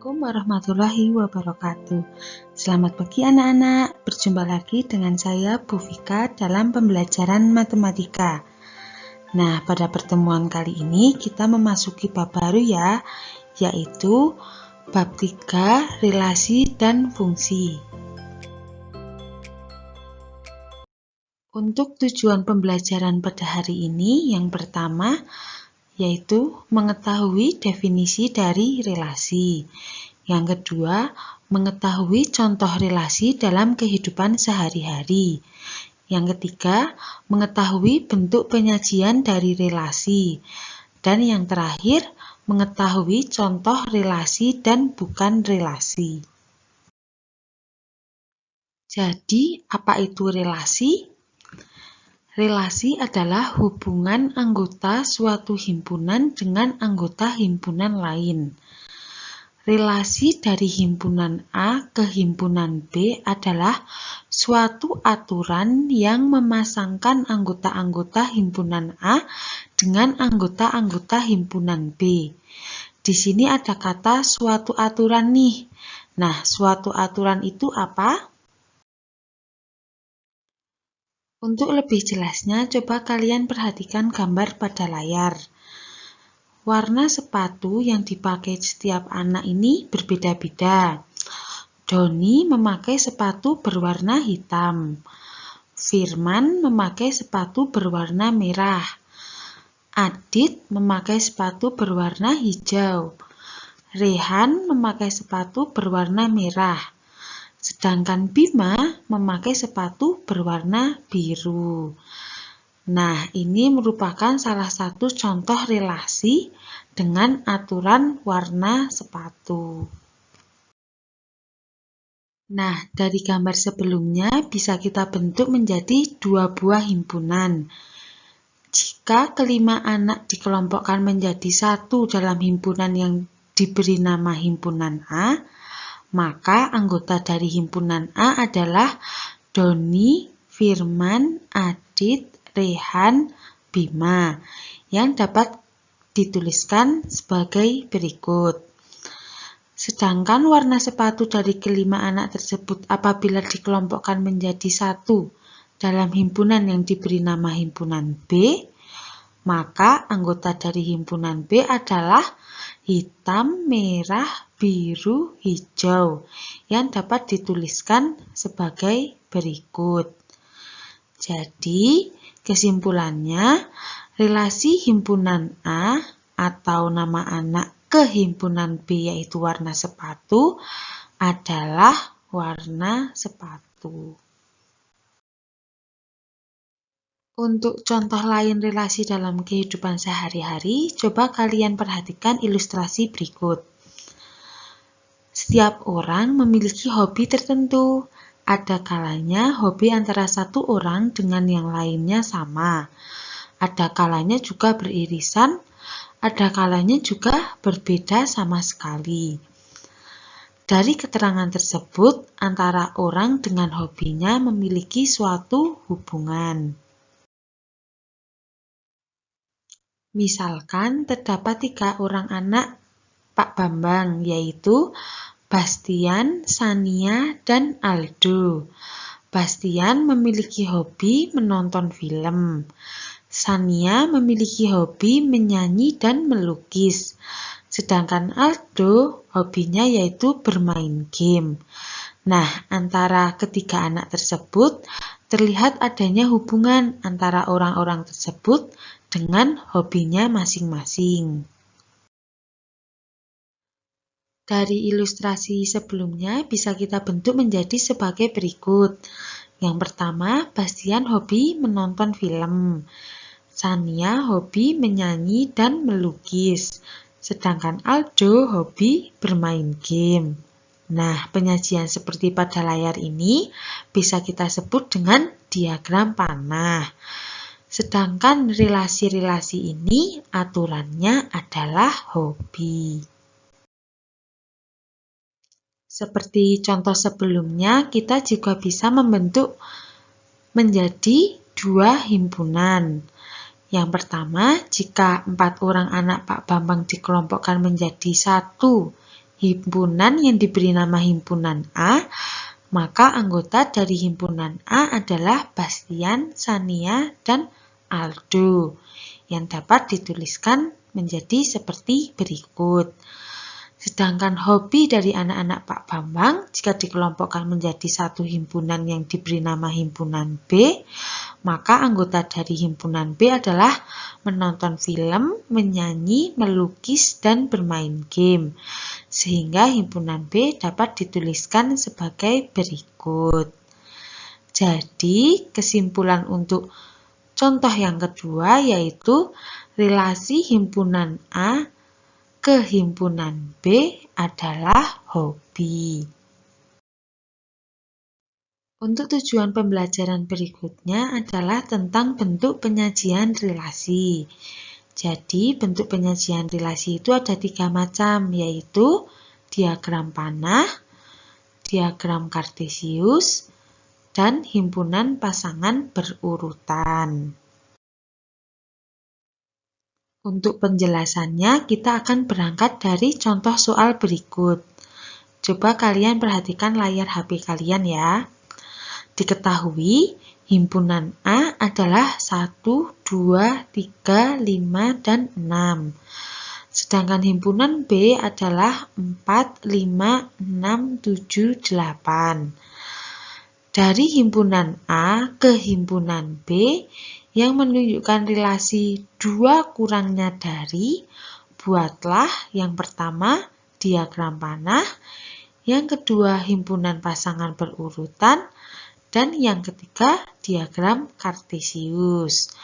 Assalamualaikum warahmatullahi wabarakatuh. Selamat pagi anak-anak, berjumpa lagi dengan saya Bu Vika dalam pembelajaran matematika. Nah, pada pertemuan kali ini kita memasuki bab baru ya, yaitu bab 3 relasi dan fungsi. Untuk tujuan pembelajaran pada hari ini, yang pertama yaitu mengetahui definisi dari relasi. Yang kedua, mengetahui contoh relasi dalam kehidupan sehari-hari. Yang ketiga, mengetahui bentuk penyajian dari relasi. Dan yang terakhir, mengetahui contoh relasi dan bukan relasi. Jadi, apa itu relasi? Relasi adalah hubungan anggota suatu himpunan dengan anggota himpunan lain. Relasi dari himpunan A ke himpunan B adalah suatu aturan yang memasangkan anggota-anggota himpunan A dengan anggota-anggota himpunan B. Di sini ada kata suatu aturan nih. Nah, suatu aturan itu apa? Untuk lebih jelasnya, coba kalian perhatikan gambar pada layar. Warna sepatu yang dipakai setiap anak ini berbeda-beda. Doni memakai sepatu berwarna hitam. Firman memakai sepatu berwarna merah. Adit memakai sepatu berwarna hijau. Rehan memakai sepatu berwarna merah. Sedangkan Bima memakai sepatu berwarna biru. Nah, ini merupakan salah satu contoh relasi dengan aturan warna sepatu. Nah, dari gambar sebelumnya bisa kita bentuk menjadi dua buah himpunan. Jika kelima anak dikelompokkan menjadi satu dalam himpunan yang diberi nama himpunan A, maka anggota dari himpunan A adalah Doni, Firman, Adit, Rehan, Bima, yang dapat dituliskan sebagai berikut. Sedangkan warna sepatu dari kelima anak tersebut apabila dikelompokkan menjadi satu dalam himpunan yang diberi nama himpunan B, maka anggota dari himpunan B adalah hitam, merah, biru, hijau, yang dapat dituliskan sebagai berikut. Jadi, kesimpulannya, relasi himpunan A atau nama anak ke himpunan B yaitu warna sepatu adalah warna sepatu. Untuk contoh lain relasi dalam kehidupan sehari-hari, coba kalian perhatikan ilustrasi berikut. Setiap orang memiliki hobi tertentu. Ada kalanya hobi antara satu orang dengan yang lainnya sama. Ada kalanya juga beririsan, ada kalanya juga berbeda sama sekali. Dari keterangan tersebut, antara orang dengan hobinya memiliki suatu hubungan. Misalkan terdapat 3 orang anak Pak Bambang, yaitu Bastian, Sania, dan Aldo. Bastian memiliki hobi menonton film. Sania memiliki hobi menyanyi dan melukis. Sedangkan Aldo hobinya yaitu bermain game. Nah, antara ketiga anak tersebut terlihat adanya hubungan antara orang-orang tersebut dengan hobinya masing-masing. Dari ilustrasi sebelumnya bisa kita bentuk menjadi sebagai berikut. Yang pertama, Bastian hobi menonton film. Sania hobi menyanyi dan melukis. Sedangkan Aldo hobi bermain game. Nah, penyajian seperti pada layar ini bisa kita sebut dengan diagram panah. Sedangkan relasi-relasi ini aturannya adalah hobi. Seperti contoh sebelumnya, kita juga bisa membentuk menjadi 2 himpunan. Yang pertama, jika 4 orang anak Pak Bambang dikelompokkan menjadi 1 himpunan yang diberi nama himpunan A, maka anggota dari himpunan A adalah Bastian, Sania, dan Aldo, yang dapat dituliskan menjadi seperti berikut. Sedangkan hobi dari anak-anak Pak Bambang jika dikelompokkan menjadi satu himpunan yang diberi nama himpunan B, maka anggota dari himpunan B adalah menonton film, menyanyi, melukis, dan bermain game. Sehingga himpunan B dapat dituliskan sebagai berikut. Jadi, kesimpulan untuk contoh yang kedua yaitu relasi himpunan A ke himpunan B adalah hobi. Untuk tujuan pembelajaran berikutnya adalah tentang bentuk penyajian relasi. Jadi, bentuk penyajian relasi itu ada 3 macam, yaitu diagram panah, diagram kartesius, dan himpunan pasangan berurutan. Untuk penjelasannya, kita akan berangkat dari contoh soal berikut. Coba kalian perhatikan layar HP kalian ya. Diketahui, himpunan A adalah 1, 2, 3, 5, dan 6. Sedangkan himpunan B adalah 4, 5, 6, 7, 8. Dari himpunan A ke himpunan B, yang menunjukkan relasi 2 kurangnya dari, buatlah yang pertama diagram panah, yang kedua himpunan pasangan berurutan, dan yang ketiga diagram kartesius.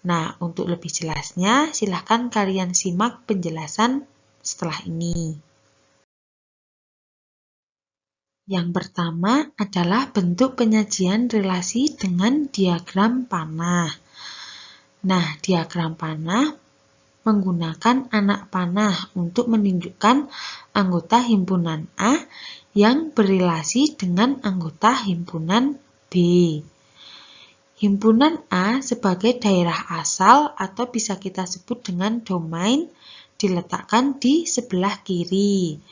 Nah, untuk lebih jelasnya silahkan kalian simak penjelasan setelah ini. Yang pertama adalah bentuk penyajian relasi dengan diagram panah. Nah, diagram panah menggunakan anak panah untuk menunjukkan anggota himpunan A yang berelasi dengan anggota himpunan B. Himpunan A sebagai daerah asal atau bisa kita sebut dengan domain diletakkan di sebelah kiri.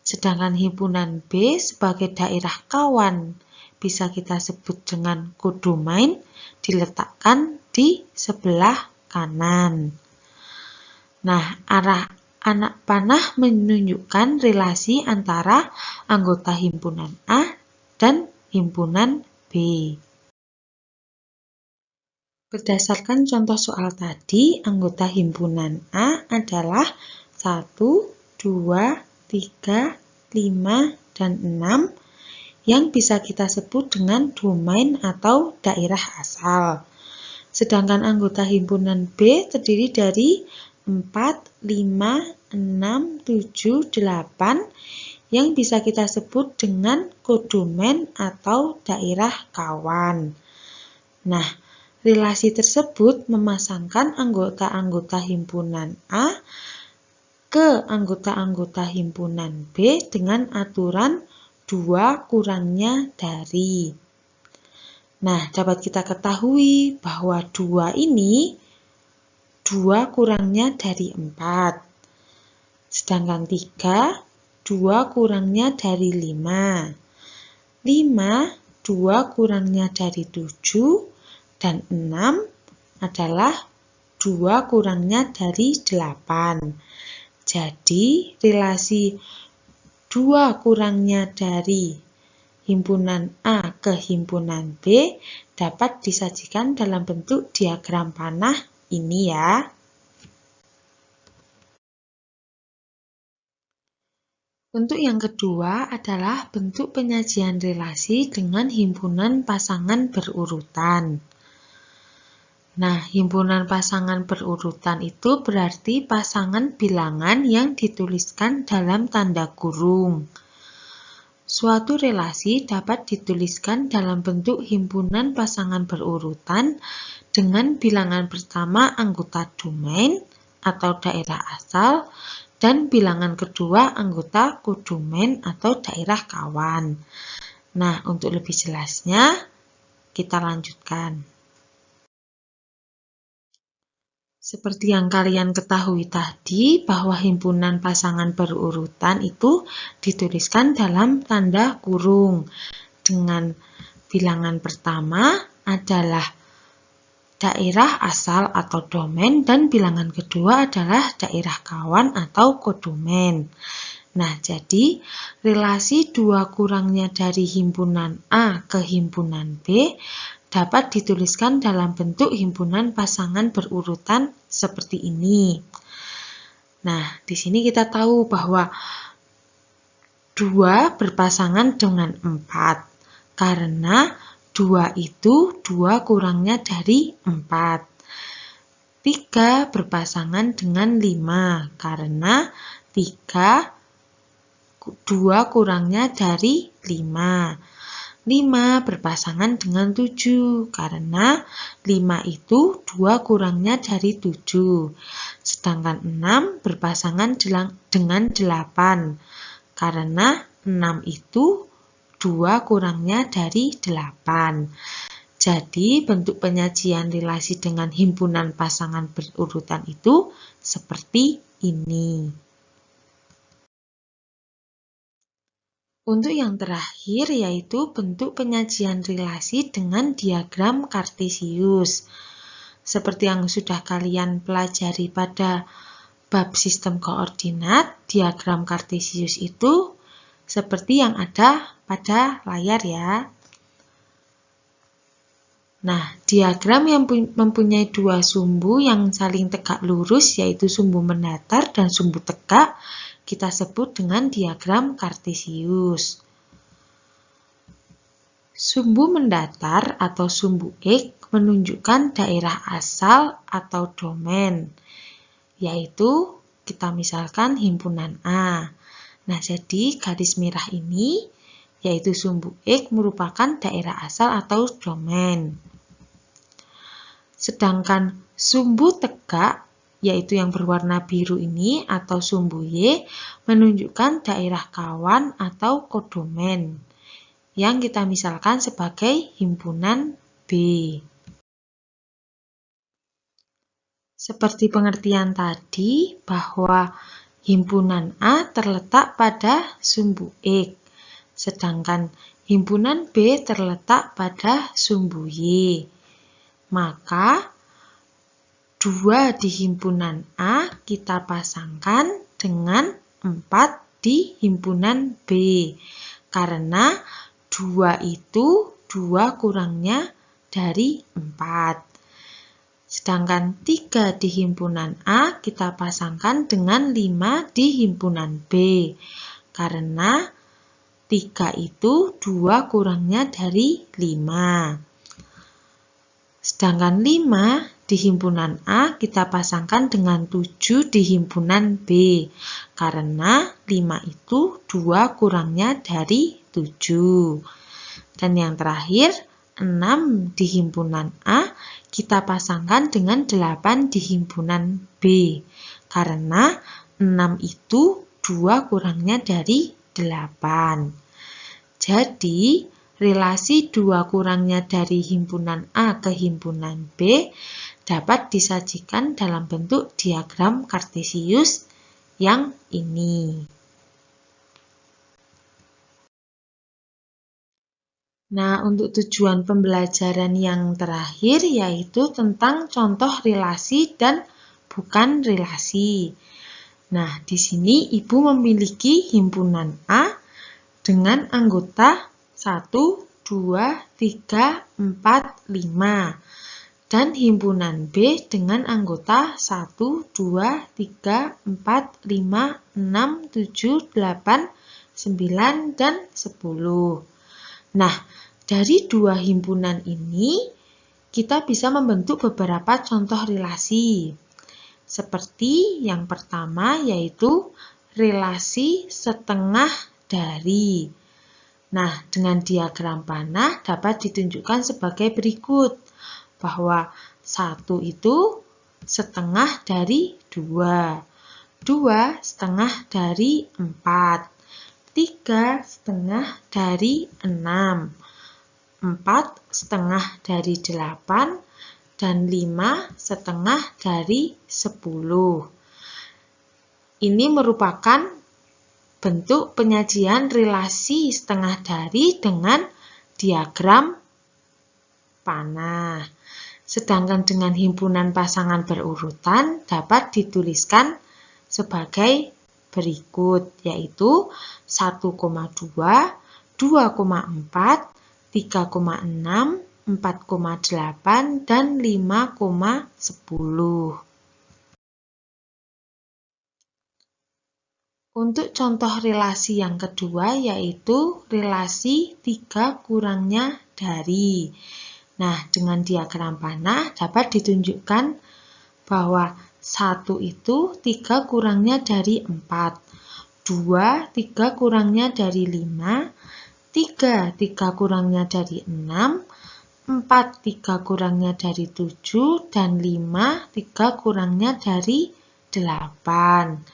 Sedangkan himpunan B sebagai daerah kawan bisa kita sebut dengan kodomain diletakkan di sebelah kanan. Nah, arah anak panah menunjukkan relasi antara anggota himpunan A dan himpunan B. Berdasarkan contoh soal tadi, anggota himpunan A adalah 1, 2, 3, 5, dan 6 yang bisa kita sebut dengan domain atau daerah asal. Sedangkan anggota himpunan B terdiri dari 4, 5, 6, 7, 8 yang bisa kita sebut dengan kodomain atau daerah kawan. Nah, relasi tersebut memasangkan anggota-anggota himpunan A ke anggota-anggota himpunan B dengan aturan 2 kurangnya dari. Nah, dapat kita ketahui bahwa 2 ini 2 kurangnya dari 4. Sedangkan 3, 2 kurangnya dari 5. 5, 2 kurangnya dari 7. Dan 6 adalah 2 kurangnya dari 8. Jadi, relasi 2 kurangnya dari himpunan A ke himpunan B dapat disajikan dalam bentuk diagram panah ini ya. Untuk yang kedua adalah bentuk penyajian relasi dengan himpunan pasangan berurutan. Nah, himpunan pasangan berurutan itu berarti pasangan bilangan yang dituliskan dalam tanda kurung. Suatu relasi dapat dituliskan dalam bentuk himpunan pasangan berurutan dengan bilangan pertama anggota domain atau daerah asal dan bilangan kedua anggota kodomain atau daerah kawan. Nah, untuk lebih jelasnya kita lanjutkan. Seperti yang kalian ketahui tadi, bahwa himpunan pasangan berurutan itu dituliskan dalam tanda kurung. Dengan bilangan pertama adalah daerah asal atau domain dan bilangan kedua adalah daerah kawan atau kodomen. Nah, jadi relasi dua kurangnya dari himpunan A ke himpunan B dapat dituliskan dalam bentuk himpunan pasangan berurutan seperti ini. Nah, di sini kita tahu bahwa 2 berpasangan dengan 4, karena 2 itu 2 kurangnya dari 4. 3 berpasangan dengan 5, karena 2 kurangnya dari 5. 5 berpasangan dengan 7, karena 5 itu 2 kurangnya dari 7. Sedangkan 6 berpasangan dengan 8, karena 6 itu 2 kurangnya dari 8. Jadi bentuk penyajian relasi dengan himpunan pasangan berurutan itu seperti ini. Untuk yang terakhir yaitu bentuk penyajian relasi dengan diagram kartesius. Seperti yang sudah kalian pelajari pada bab sistem koordinat, diagram kartesius itu seperti yang ada pada layar ya. Nah, diagram yang mempunyai 2 sumbu yang saling tegak lurus yaitu sumbu mendatar dan sumbu tegak kita sebut dengan diagram kartesius. Sumbu mendatar atau sumbu X menunjukkan daerah asal atau domain, yaitu kita misalkan himpunan A. Nah, jadi garis merah ini yaitu sumbu X merupakan daerah asal atau domain. Sedangkan sumbu tegak yaitu yang berwarna biru ini atau sumbu Y menunjukkan daerah kawan atau kodomen yang kita misalkan sebagai himpunan B. Seperti pengertian tadi bahwa himpunan A terletak pada sumbu X, sedangkan himpunan B terletak pada sumbu Y. Maka 2 di himpunan A kita pasangkan dengan 4 di himpunan B, karena 2 itu 2 kurangnya dari 4. Sedangkan 3 di himpunan A kita pasangkan dengan 5 di himpunan B, karena 3 itu 2 kurangnya dari 5. Sedangkan 5 di himpunan A kita pasangkan dengan 7 di himpunan B, karena 5 itu 2 kurangnya dari 7. Dan yang terakhir, 6 di himpunan A kita pasangkan dengan 8 di himpunan B, karena 6 itu 2 kurangnya dari 8. Jadi, relasi 2 kurangnya dari himpunan A ke himpunan B dapat disajikan dalam bentuk diagram kartesius yang ini. Nah, untuk tujuan pembelajaran yang terakhir yaitu tentang contoh relasi dan bukan relasi. Nah, di sini Ibu memiliki himpunan A dengan anggota 1, 2, 3, 4, 5. Dan himpunan B dengan anggota 1, 2, 3, 4, 5, 6, 7, 8, 9, dan 10. Nah, dari 2 himpunan ini, kita bisa membentuk beberapa contoh relasi. Seperti yang pertama yaitu relasi setengah dari. Nah, dengan diagram panah dapat ditunjukkan sebagai berikut, bahwa 1 itu setengah dari 2, 2 setengah dari 4, 3 setengah dari 6, 4 setengah dari 8, dan 5 setengah dari 10. Ini merupakan bentuk penyajian relasi setengah dari dengan diagram panah. Sedangkan dengan himpunan pasangan berurutan dapat dituliskan sebagai berikut, yaitu 1,2, 2,4, 3,6, 4,8, dan 5,10. Untuk contoh relasi yang kedua yaitu relasi 3 kurangnya dari. Nah, dengan diagram panah dapat ditunjukkan bahwa 1 itu 3 kurangnya dari 4, 2 3 kurangnya dari 5, 3 3 kurangnya dari 6, 4 3 kurangnya dari 7, dan 5 3 kurangnya dari 8.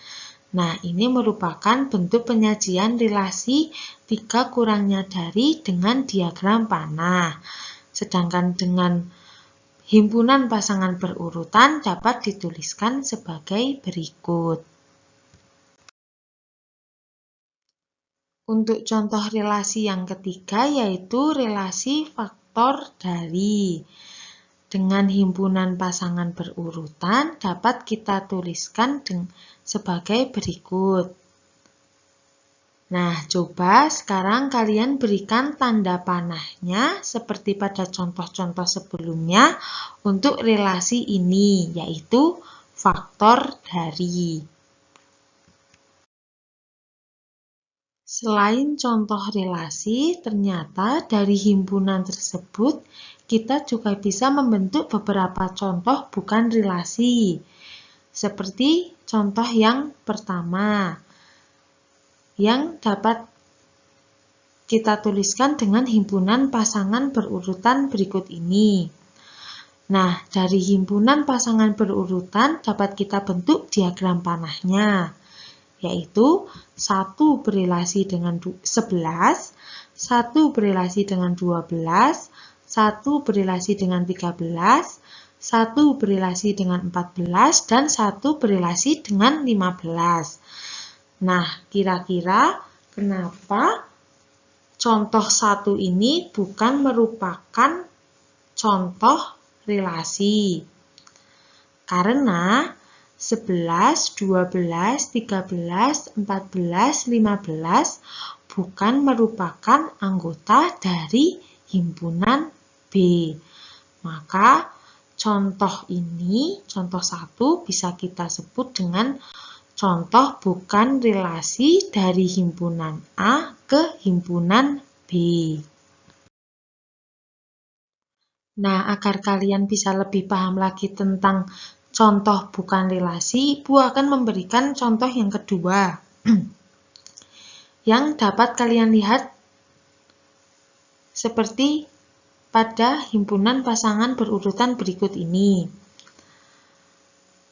Nah, ini merupakan bentuk penyajian relasi 3 kurangnya dari dengan diagram panah. Sedangkan dengan himpunan pasangan berurutan dapat dituliskan sebagai berikut. Untuk contoh relasi yang ketiga yaitu relasi faktor dari. Dengan himpunan pasangan berurutan dapat kita tuliskan sebagai berikut. Nah, coba sekarang kalian berikan tanda panahnya seperti pada contoh-contoh sebelumnya untuk relasi ini, yaitu faktor dari. Selain contoh relasi, ternyata dari himpunan tersebut kita juga bisa membentuk beberapa contoh bukan relasi. Seperti contoh yang pertama, yang dapat kita tuliskan dengan himpunan pasangan berurutan berikut ini. Nah, dari himpunan pasangan berurutan dapat kita bentuk diagram panahnya, yaitu 1 berelasi dengan 11, 1 berelasi dengan 12, 1 berelasi dengan 13, 1 berelasi dengan 14, dan 1 berelasi dengan 15. Nah, kira-kira kenapa contoh 1 ini bukan merupakan contoh relasi? Karena 11, 12, 13, 14, 15 bukan merupakan anggota dari himpunan B. Maka contoh ini, contoh 1 bisa kita sebut dengan contoh bukan relasi dari himpunan A ke himpunan B. Nah, agar kalian bisa lebih paham lagi tentang contoh bukan relasi, Ibu akan memberikan contoh yang kedua yang dapat kalian lihat seperti pada himpunan pasangan berurutan berikut ini.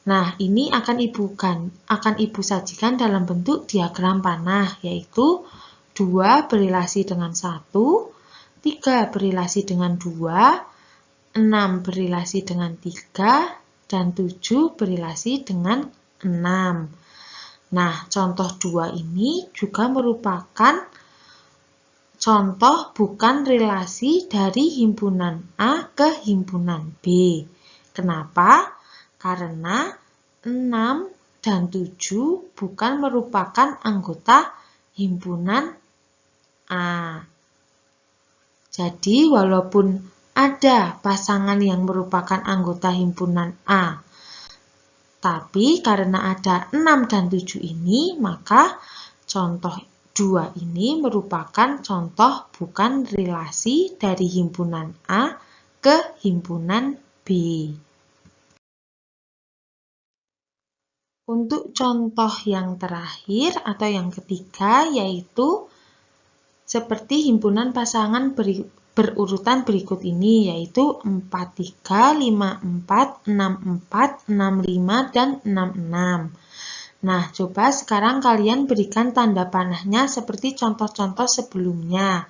Nah, ini akan Ibu sajikan dalam bentuk diagram panah, yaitu 2 berelasi dengan 1, 3 berelasi dengan 2, 6 berelasi dengan 3, dan 7 berelasi dengan 6. Nah, contoh 2 ini juga merupakan contoh bukan relasi dari himpunan A ke himpunan B. Kenapa? Karena 6 dan 7 bukan merupakan anggota himpunan A. Jadi, walaupun ada pasangan yang merupakan anggota himpunan A, tapi karena ada 6 dan 7 ini, maka contoh 2 ini merupakan contoh bukan relasi dari himpunan A ke himpunan B. Untuk contoh yang terakhir atau yang ketiga yaitu seperti himpunan pasangan berurutan berikut ini, yaitu 43, 54, 64, 65, dan 66. Nah, coba sekarang kalian berikan tanda panahnya seperti contoh-contoh sebelumnya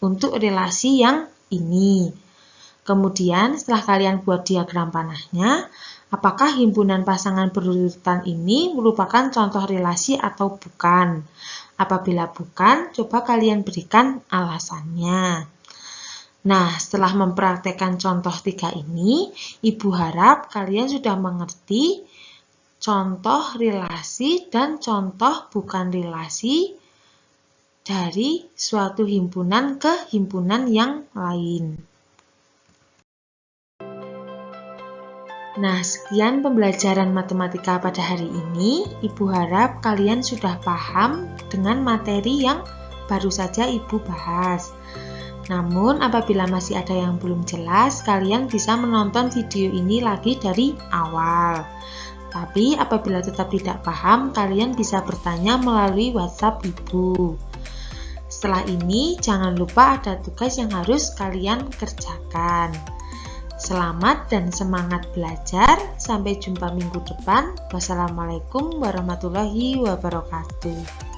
untuk relasi yang ini. Kemudian setelah kalian buat diagram panahnya, apakah himpunan pasangan berurutan ini merupakan contoh relasi atau bukan? Apabila bukan, coba kalian berikan alasannya. Nah, setelah mempraktekkan contoh 3 ini, Ibu harap kalian sudah mengerti contoh relasi dan contoh bukan relasi dari suatu himpunan ke himpunan yang lain. Nah, sekian pembelajaran matematika pada hari ini. Ibu harap kalian sudah paham dengan materi yang baru saja Ibu bahas. Namun, apabila masih ada yang belum jelas, kalian bisa menonton video ini lagi dari awal. Tapi, apabila tetap tidak paham, kalian bisa bertanya melalui WhatsApp Ibu. Setelah ini, jangan lupa ada tugas yang harus kalian kerjakan. Selamat dan semangat belajar. Sampai jumpa minggu depan. Wassalamualaikum warahmatullahi wabarakatuh.